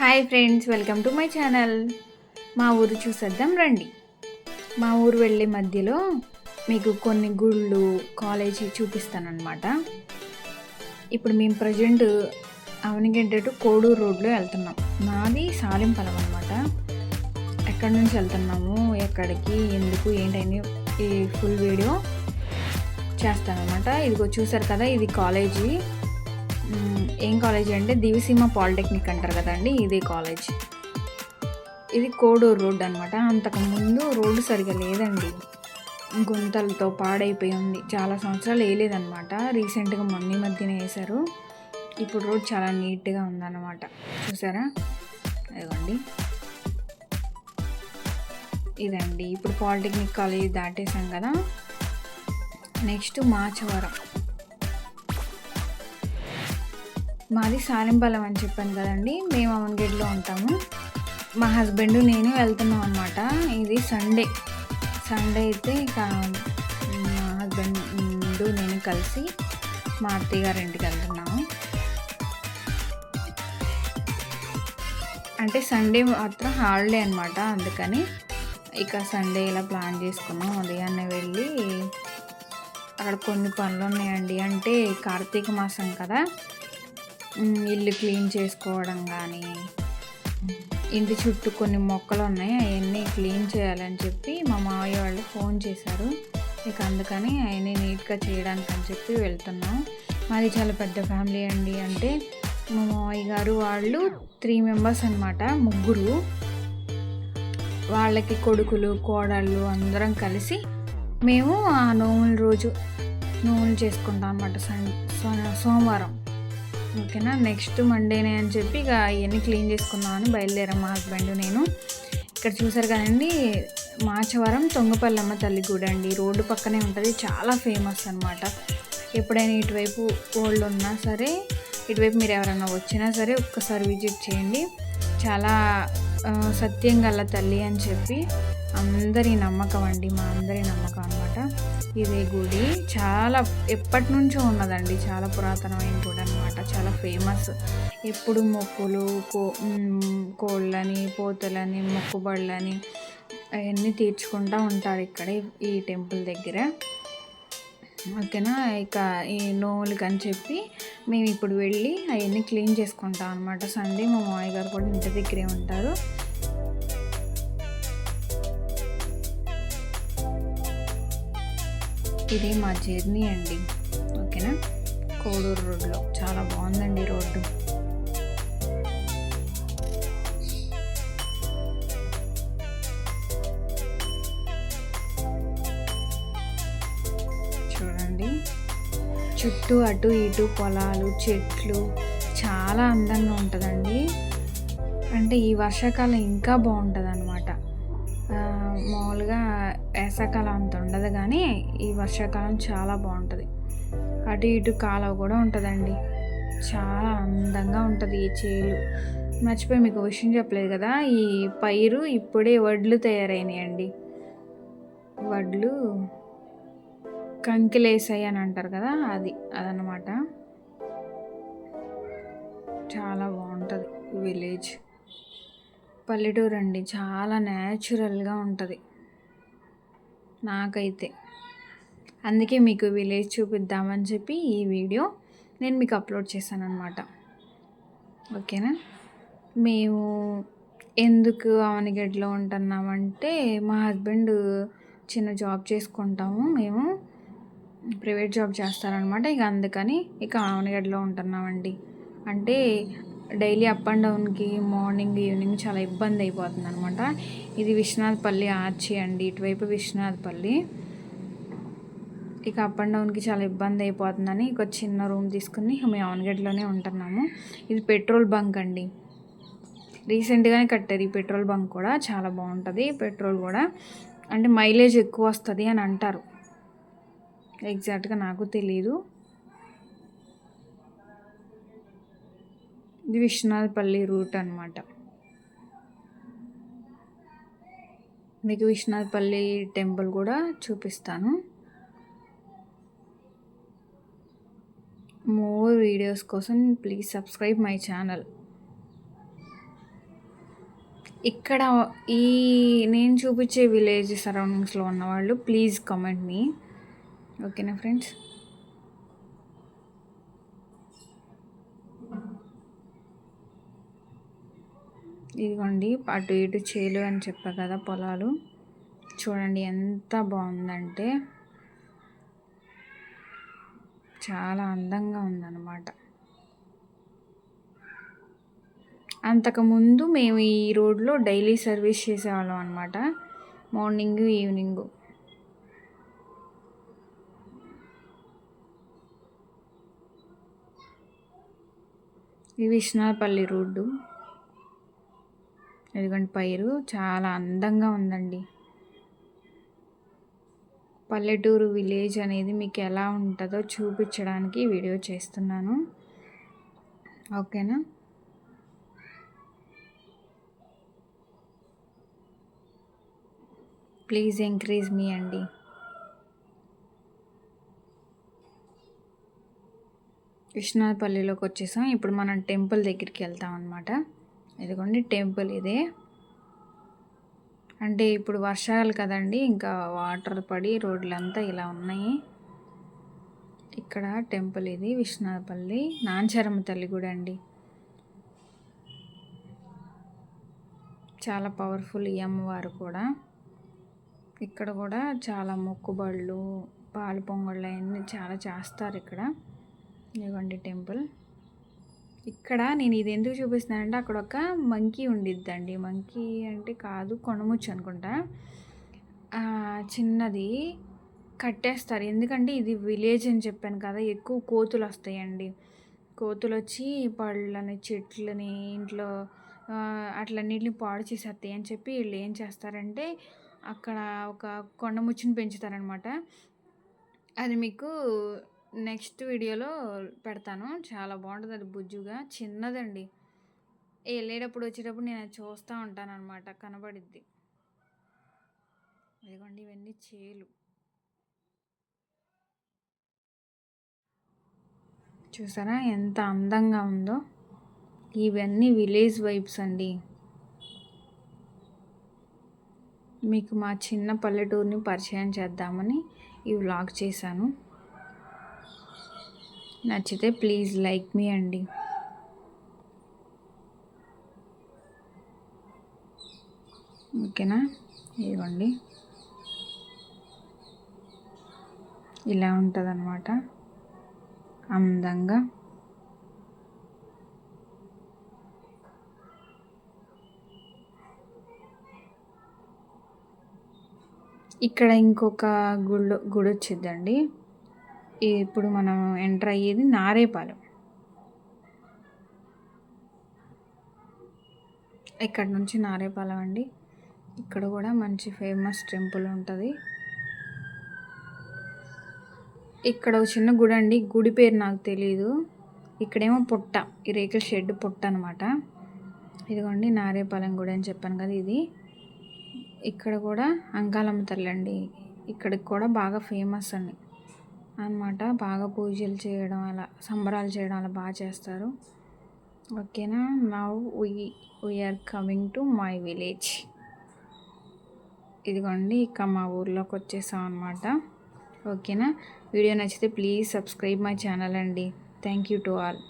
Hi friends, welcome to my channel. మా ఊరు చూసేద్దాం రండి. మా ఊరు వెళ్ళే మధ్యలో మీకు కొన్ని గుళ్ళు, కాలేజీ చూపిస్తానన్నమాట. ఇప్పుడు మేము ప్రజెంట్ అవనిగడ్డ టు కోడూరు రోడ్లో వెళ్తున్నాం. మాది సాలింపలం అనమాట. ఎక్కడి నుంచి వెళ్తున్నాము, ఎక్కడికి, ఎందుకు, ఏంటని ఈ ఫుల్ వీడియో చేస్తానమాట. ఇదిగో చూసారు కదా, ఇది కాలేజీ. ఏం కాలేజీ అంటే దివిసీమ పాలిటెక్నిక్ అంటారు కదండి, ఇదే కాలేజ్. ఇది కోడూరు రోడ్ అనమాట. అంతకుముందు రోడ్డు సరిగా లేదండి, గుంతలతో పాడైపోయి ఉంది. చాలా సంవత్సరాలు వేయలేదన్నమాట. రీసెంట్గా మొన్న మధ్యనే వేశారు. ఇప్పుడు రోడ్ చాలా నీట్గా ఉందన్నమాట. చూసారా, ఇదిగోండి, ఇదండి. ఇప్పుడు పాలిటెక్నిక్ కాలేజ్ దాటేసాం కదా. నెక్స్ట్ మాచవరం. మాది సాలింపలం అని చెప్పాను కదండి. మేము అవన్గేట్లో ఉంటాము. మా హస్బెండ్ నేను వెళ్తున్నాం అనమాట. ఇది సండే అయితే ఇక మా హస్బెండ్ నేను కలిసి మా అత్తయ్య గారి ఇంటికి వెళ్తున్నాము. అంటే సండే మాత్రం హాలిడే అనమాట. అందుకని ఇక సండే ఇలా ప్లాన్ చేసుకున్నాం. ఉదయాన్నే వెళ్ళి అక్కడ కొన్ని పనులు ఉన్నాయండి. అంటే కార్తీక మాసం కదా, ఇల్లు క్లీన్ చేసుకోవడం కానీ, ఇంటి చుట్టూ కొన్ని మొక్కలు ఉన్నాయి, అవన్నీ క్లీన్ చేయాలని చెప్పి మా మావయ్య వాళ్ళు ఫోన్ చేశారు. ఇక అందుకని అవన్నీ నీట్గా చేయడానికి అని చెప్పి వెళ్తున్నాం. మాది చాలా పెద్ద ఫ్యామిలీ అండి. అంటే మా మావయ్య గారు వాళ్ళు 3 మెంబర్స్ అనమాట, ముగ్గురు. వాళ్ళకి కొడుకులు, కోడళ్ళు అందరం కలిసి మేము ఆ నోముల రోజు నోములు చేసుకుంటాం అన్నమాట. సోమవారం, ఓకేనా. నెక్స్ట్ మండేనే అని చెప్పి ఇక ఇవన్నీ క్లీన్ చేసుకుందామని బయలుదేరాం మా హస్బెండ్ నేను. ఇక్కడ చూసారు కదండి, మాచవరం తొంగపల్లమ్మ తల్లి గుడి అండి. రోడ్డు పక్కనే ఉంటుంది. చాలా ఫేమస్ అనమాట. ఎప్పుడైనా ఇటువైపు ఓల్డ్ ఉన్నా సరే, ఇటువైపు మీరు ఎవరైనా వచ్చినా సరే ఒక్కసారి విజిట్ చేయండి. చాలా సత్యం గల తల్లి అని చెప్పి అందరి నమ్మకం అండి, మా అందరి నమ్మకం అనమాట. ఇదే గుడి చాలా ఎప్పటి నుంచో ఉన్నదండి. చాలా పురాతనమైన గుడి అనమాట. చాలా ఫేమస్. ఎప్పుడు మొక్కులు, కోళ్ళని, పోతలని, మొక్కుబళ్ళని అవన్నీ తీర్చుకుంటూ ఉంటారు ఇక్కడ ఈ టెంపుల్ దగ్గర, ఓకేనా. ఇక ఈ నోములకి అని చెప్పి మేము ఇప్పుడు వెళ్ళి అవన్నీ క్లీన్ చేసుకుంటాం అనమాట. సండే మా మామయ్య గారు కూడా ఇంటి దగ్గరే ఉంటారు. ఇది మా జర్నీ అండి, ఓకేనా. కోడూరు రోడ్లో చాలా బాగుందండి రోడ్డు. చూడండి, చుట్టూ అటు ఇటు పొలాలు, చెట్లు, చాలా అందంగా ఉంటుందండి. అంటే ఈ వర్షాకాలం ఇంకా బాగుంటుంది అనమాట. మామూలుగా వేసవకాలం అంత ఉండదు, కానీ ఈ వర్షాకాలం చాలా బాగుంటుంది. అటు ఇటు కాలువ కూడా ఉంటుందండి. చాలా అందంగా ఉంటుంది ఈ చేలు. మర్చిపోయి మీకు విషయం చెప్పలేదు కదా, ఈ పైరు ఇప్పుడే వడ్లు తయారైనాయండి. వడ్లు కంకిలేసాయి అని అంటారు కదా, అదనమాట. చాలా బాగుంటుంది విలేజ్. పల్లెటూరు అండి, చాలా న్యాచురల్గా ఉంటుంది నాకైతే. అందుకే మీకు విలేజ్ చూపిద్దామని చెప్పి ఈ వీడియో నేను మీకు అప్లోడ్ చేశాను అనమాట, ఓకేనా. మేము ఎందుకు అవనిగడ్డలో ఉంటున్నామంటే, మా హస్బెండ్ చిన్న జాబ్ చేసుకుంటాము. మేము ప్రైవేట్ జాబ్ చేస్తారనమాట. ఇక అందుకని ఇక అవనిగడ్డలో ఉంటున్నామండి. అంటే డైలీ అప్ అండ్ డౌన్కి మార్నింగ్ ఈవినింగ్ చాలా ఇబ్బంది అయిపోతుంది అనమాట. ఇది విశ్వనాథపల్లి ఆర్చి అండి, ఇటువైపు విశ్వనాథపల్లి. ఇక అప్ అండ్ డౌన్కి చాలా ఇబ్బంది అయిపోతుందని ఇక చిన్న రూమ్ తీసుకుని మేము అవనగడ్డలోనే ఉంటున్నాము. ఇది పెట్రోల్ బంక్ అండి, రీసెంట్గానే కట్టారు ఈ పెట్రోల్ బంక్ కూడా. చాలా బాగుంటుంది పెట్రోల్ కూడా. అంటే మైలేజ్ ఎక్కువ వస్తుంది అని అంటారు, ఎగ్జాక్ట్గా నాకు తెలీదు. ఇది విశ్వనాథపల్లి రూట్ అనమాట. మీకు విశ్వనాథపల్లి టెంపుల్ కూడా చూపిస్తాను. మోర్ వీడియోస్ కోసం ప్లీజ్ సబ్స్క్రైబ్ మై ఛానల్. ఇక్కడ ఈ నేను చూపించే విలేజ్ సరౌండింగ్స్లో ఉన్నవాళ్ళు ప్లీజ్ కామెంట్ మీ. ఓకేనా ఫ్రెండ్స్? ఇదిగోండి అటు ఇటు చేలు అని చెప్పా కదా పొలాలు. చూడండి ఎంత బాగుందంటే చాలా అందంగా ఉందన్నమాట. అంతకుముందు మేము ఈ రోడ్లో డైలీ సర్వీస్ చేసేవాళ్ళం అనమాట, మార్నింగ్ ఈవినింగ్. ఇది విష్ణాపల్లి రోడ్డు. ఇదిగోండి పైరు చాలా అందంగా ఉందండి. పల్లెటూరు విలేజ్ అనేది మీకు ఎలా ఉంటుందో చూపించడానికి వీడియో చేస్తున్నాను. ఓకేనా? ప్లీజ్ ఎంకరేజ్ మీ అండి. విష్ణాపల్లిలోకి వచ్చేసాం. ఇప్పుడు మనం టెంపుల్ దగ్గరికి వెళ్తాం అనమాట. ఇదిగోండి టెంపుల్ ఇదే. అంటే ఇప్పుడు వర్షాలు కదండి, ఇంకా వాటర్ పడి రోడ్లంతా ఇలా ఉన్నాయి. ఇక్కడ టెంపుల్ ఇది విష్ణాపల్లి నాంచరమ్మ తల్లి గుడి అండి. చాలా పవర్ఫుల్ ఈ అమ్మవారు కూడా. ఇక్కడ కూడా చాలా మొక్కుబళ్ళు, పాలు పొంగళ్ళు అవన్నీ చాలా చేస్తారు ఇక్కడ. ఇదిగోండి టెంపుల్. ఇక్కడ నేను ఇది ఎందుకు చూపిస్తున్నానంటే అక్కడ ఒక మంకీ ఉండిద్దండి. మంకీ అంటే కాదు, కొండముచ్చు అనుకుంటా. చిన్నది కట్టేస్తారు. ఎందుకంటే ఇది విలేజ్ అని చెప్పాను కదా, ఎక్కువ కోతులు వస్తాయండి. కోతులు వచ్చి పళ్ళని, చెట్లని, ఇంట్లో అట్లన్నిటిని పాడు చేసేస్తాయి అని చెప్పి వీళ్ళు ఏం చేస్తారంటే అక్కడ ఒక కొండముచ్చుని పెంచుతారనమాట. అది మీకు నెక్స్ట్ వీడియోలో పెడతాను. చాలా బాగుంటుంది. అది బుజ్జుగా చిన్నదండి. వెళ్ళేటప్పుడు వచ్చేటప్పుడు నేను అది చూస్తూ ఉంటాను అనమాట, కనబడిద్ది. ఇదిగోండి ఇవన్నీ చేలు. చూసారా ఎంత అందంగా ఉందో? ఇవన్నీ విలేజ్ వైబ్స్ అండి. మీకు మా చిన్న పల్లెటూరుని పరిచయం చేద్దామని ఈ వ్లాగ్ చేశాను. నచ్చితే ప్లీజ్ లైక్ మీ అండి. ఓకేనా? ఇవ్వండి ఇలా ఉంటుంది అన్నమాట అందంగా. ఇక్కడ ఇంకొక గుడి వచ్చిద్దండి. ఇప్పుడు మనం ఎంటర్ అయ్యేది నారేపాలెం. ఇక్కడ నుంచి నారేపాలెం అండి. ఇక్కడ కూడా మంచి ఫేమస్ టెంపుల్ ఉంటుంది. ఇక్కడ ఒక చిన్న గుడి అండి, గుడి పేరు నాకు తెలీదు. ఇక్కడేమో పుట్ట, ఈ రేకుల షెడ్ పుట్ట అనమాట. ఇదిగోండి నారేపాలెం గుడి అని చెప్పాను కదా ఇది. ఇక్కడ కూడా అంకాలమ్మ తల్లి అండి. ఇక్కడికి కూడా బాగా ఫేమస్ అండి అనమాట. బాగా పూజలు చేయడం, అలా సంబరాలు చేయడం అలా బాగా చేస్తారు. ఓకేనా? Now we are coming to my village. ఇదిగోండి ఇక మా ఊర్లోకి వచ్చేసాం అనమాట. ఓకేనా? వీడియో నచ్చితే ప్లీజ్ సబ్స్క్రైబ్ మై ఛానల్ అండి. Thank you to all.